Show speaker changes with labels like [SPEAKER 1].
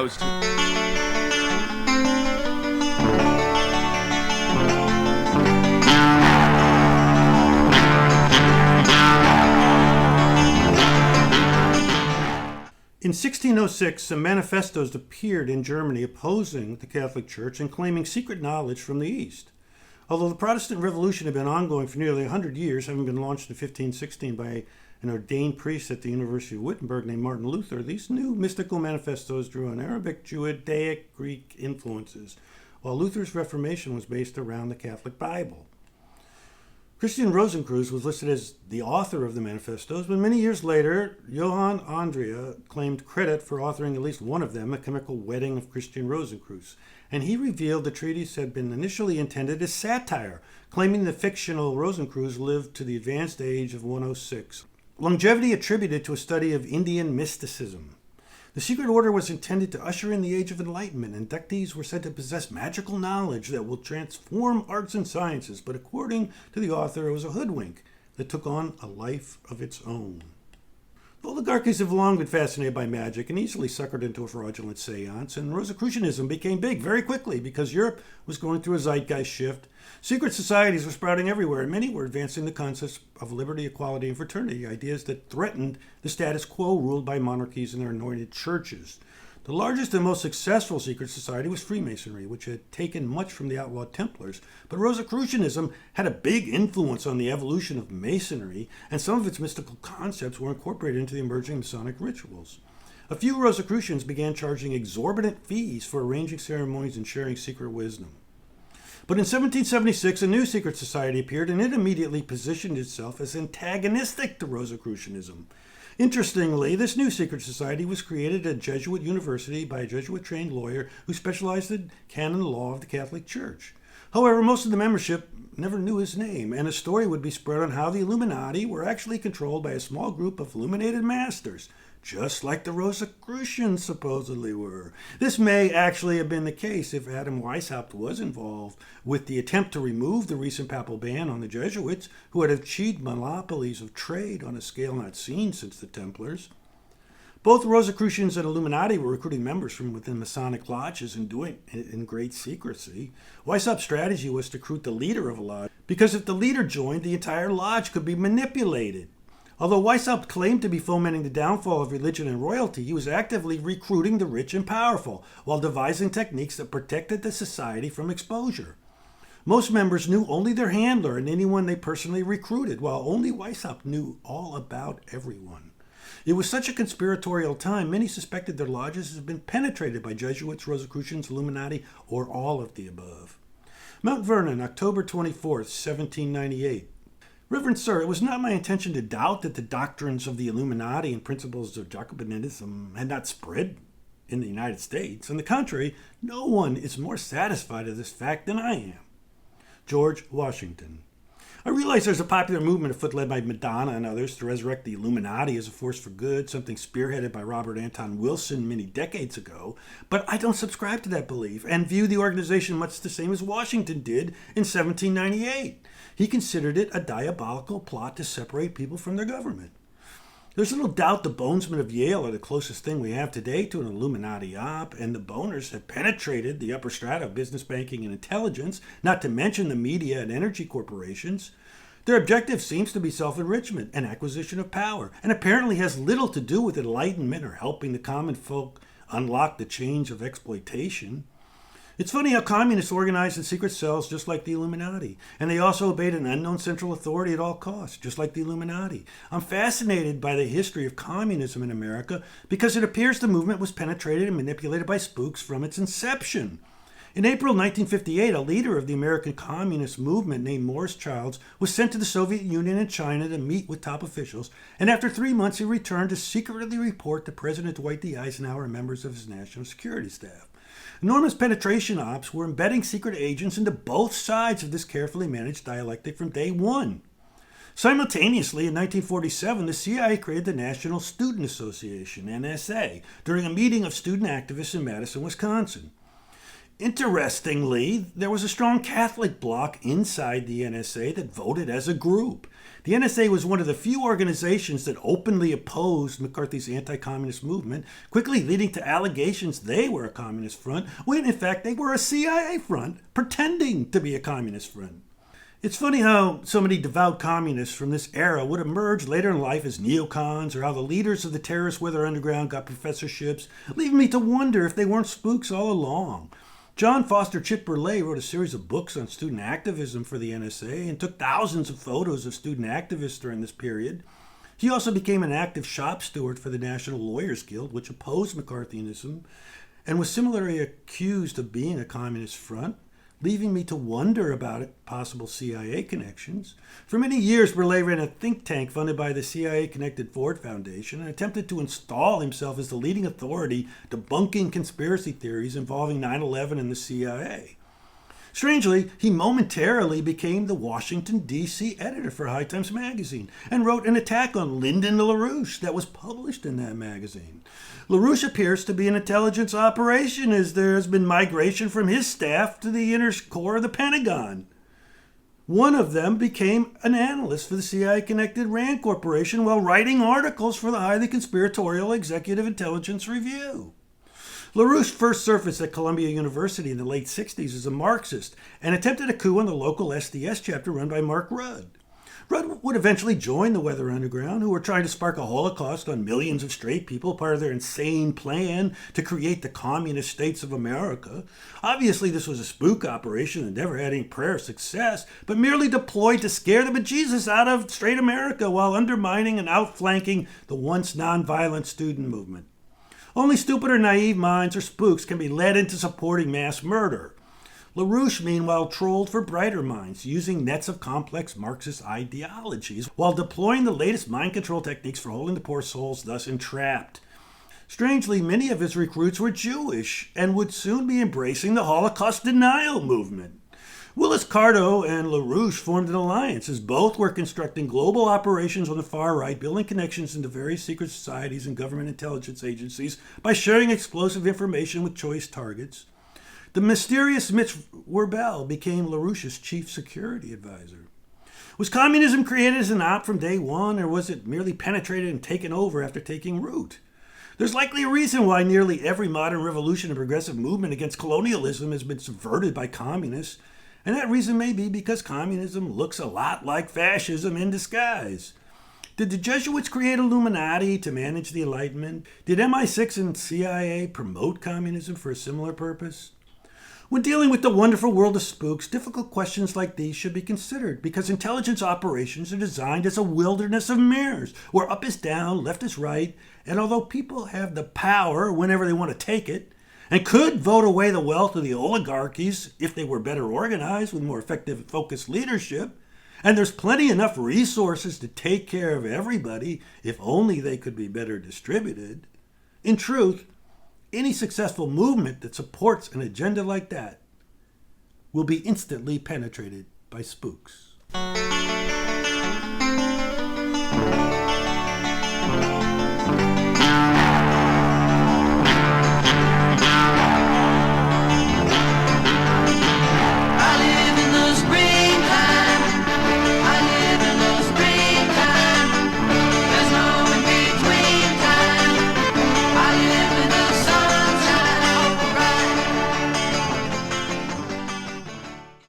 [SPEAKER 1] goes to.
[SPEAKER 2] In 1606, some manifestos appeared in Germany opposing the Catholic Church and claiming secret knowledge from the East. Although the Protestant Revolution had been ongoing for nearly 100 years, having been launched in 1516 by an ordained priest at the University of Wittenberg named Martin Luther, these new mystical manifestos drew on Arabic, Judaic, Greek influences, while Luther's Reformation was based around the Catholic Bible. Christian Rosenkreuz was listed as the author of the manifestos, but many years later, Johann Andrea claimed credit for authoring at least one of them, A Chemical Wedding of Christian Rosenkreuz, and he revealed the treatise had been initially intended as satire, claiming the fictional Rosenkreuz lived to the advanced age of 106. Longevity attributed to a study of Indian mysticism. The secret order was intended to usher in the Age of Enlightenment. Inductees were said to possess magical knowledge that will transform arts and sciences, but according to the author, it was a hoodwink that took on a life of its own. The oligarchies have long been fascinated by magic and easily suckered into a fraudulent seance, and Rosicrucianism became big very quickly because Europe was going through a zeitgeist shift. Secret societies were sprouting everywhere, and many were advancing the concepts of liberty, equality, and fraternity, ideas that threatened the status quo ruled by monarchies and their anointed churches. The largest and most successful secret society was Freemasonry, which had taken much from the outlawed Templars, but Rosicrucianism had a big influence on the evolution of Masonry, and some of its mystical concepts were incorporated into the emerging Masonic rituals. A few Rosicrucians began charging exorbitant fees for arranging ceremonies and sharing secret wisdom. But in 1776, a new secret society appeared, and it immediately positioned itself as antagonistic to Rosicrucianism. Interestingly, this new secret society was created at a Jesuit university by a Jesuit-trained lawyer who specialized in canon law of the Catholic Church. However, most of the membership never knew his name, and a story would be spread on how the Illuminati were actually controlled by a small group of illuminated masters, just like the Rosicrucians supposedly were. This may actually have been the case if Adam Weishaupt was involved with the attempt to remove the recent papal ban on the Jesuits, who had achieved monopolies of trade on a scale not seen since the Templars. Both Rosicrucians and Illuminati were recruiting members from within Masonic lodges and doing it in great secrecy. Weishaupt's strategy was to recruit the leader of a lodge, because if the leader joined, the entire lodge could be manipulated. Although Weishaupt claimed to be fomenting the downfall of religion and royalty, he was actively recruiting the rich and powerful, while devising techniques that protected the society from exposure. Most members knew only their handler and anyone they personally recruited, while only Weishaupt knew all about everyone. It was such a conspiratorial time, many suspected their lodges had been penetrated by Jesuits, Rosicrucians, Illuminati, or all of the above. Mount Vernon, October 24th, 1798. Reverend Sir, it was not my intention to doubt that the doctrines of the Illuminati and principles of Jacobinism had not spread in the United States. On the contrary, no one is more satisfied of this fact than I am. George Washington. I realize there's a popular movement afoot led by Madonna and others to resurrect the Illuminati as a force for good, something spearheaded by Robert Anton Wilson many decades ago, but I don't subscribe to that belief and view the organization much the same as Washington did in 1798. He considered it a diabolical plot to separate people from their government. There's little doubt the bonesmen of Yale are the closest thing we have today to an Illuminati op, and the boners have penetrated the upper strata of business banking and intelligence, not to mention the media and energy corporations. Their objective seems to be self-enrichment and acquisition of power, and apparently has little to do with enlightenment or helping the common folk unlock the chains of exploitation. It's funny how communists organized in secret cells just like the Illuminati, and they also obeyed an unknown central authority at all costs, just like the Illuminati. I'm fascinated by the history of communism in America because it appears the movement was penetrated and manipulated by spooks from its inception. In April 1958, a leader of the American communist movement named Morris Childs was sent to the Soviet Union and China to meet with top officials, and after 3 months he returned to secretly report to President Dwight D. Eisenhower and members of his national security staff. Enormous penetration ops were embedding secret agents into both sides of this carefully managed dialectic from day one. Simultaneously, in 1947, the CIA created the National Student Association, NSA, during a meeting of student activists in Madison, Wisconsin. Interestingly, there was a strong Catholic bloc inside the NSA that voted as a group. The NSA was one of the few organizations that openly opposed McCarthy's anti-communist movement, quickly leading to allegations they were a communist front, when in fact they were a CIA front, pretending to be a communist front. It's funny how so many devout communists from this era would emerge later in life as neocons, or how the leaders of the terrorist Weather Underground got professorships, leaving me to wonder if they weren't spooks all along. John Foster Chick Burleigh wrote a series of books on student activism for the NSA and took thousands of photos of student activists during this period. He also became an active shop steward for the National Lawyers Guild, which opposed McCarthyism, and was similarly accused of being a communist front, leaving me to wonder about possible CIA connections. For many years, Burleigh ran a think tank funded by the CIA-connected Ford Foundation and attempted to install himself as the leading authority debunking conspiracy theories involving 9/11 and the CIA. Strangely, he momentarily became the Washington, D.C. editor for High Times magazine and wrote an attack on Lyndon LaRouche that was published in that magazine. LaRouche appears to be an intelligence operation, as there has been migration from his staff to the inner core of the Pentagon. One of them became an analyst for the CIA-connected RAND Corporation while writing articles for the highly conspiratorial Executive Intelligence Review. LaRouche first surfaced at Columbia University in the late 60s as a Marxist and attempted a coup on the local SDS chapter run by Mark Rudd. Rudd would eventually join the Weather Underground, who were trying to spark a holocaust on millions of straight people, part of their insane plan to create the communist states of America. Obviously, this was a spook operation and never had any prayer of success, but merely deployed to scare the bejesus out of straight America while undermining and outflanking the once nonviolent student movement. Only stupid or naive minds or spooks can be led into supporting mass murder. LaRouche, meanwhile, trolled for brighter minds, using nets of complex Marxist ideologies, while deploying the latest mind control techniques for holding the poor souls thus entrapped. Strangely, many of his recruits were Jewish and would soon be embracing the Holocaust denial movement. Willis Carto and LaRouche formed an alliance, as both were constructing global operations on the far right, building connections into various secret societies and government intelligence agencies by sharing explosive information with choice targets. The mysterious Mitch Werbel became LaRouche's chief security advisor. Was communism created as an op from day one, or was it merely penetrated and taken over after taking root? There's likely a reason why nearly every modern revolution and progressive movement against colonialism has been subverted by communists. And that reason may be because communism looks a lot like fascism in disguise. Did the Jesuits create Illuminati to manage the Enlightenment? Did MI6 and CIA promote communism for a similar purpose? When dealing with the wonderful world of spooks, difficult questions like these should be considered, because intelligence operations are designed as a wilderness of mirrors, where up is down, left is right, and although people have the power whenever they want to take it, and could vote away the wealth of the oligarchies if they were better organized with more effective and focused leadership. And there's plenty enough resources to take care of everybody if only they could be better distributed. In truth, any successful movement that supports an agenda like that will be instantly penetrated by spooks.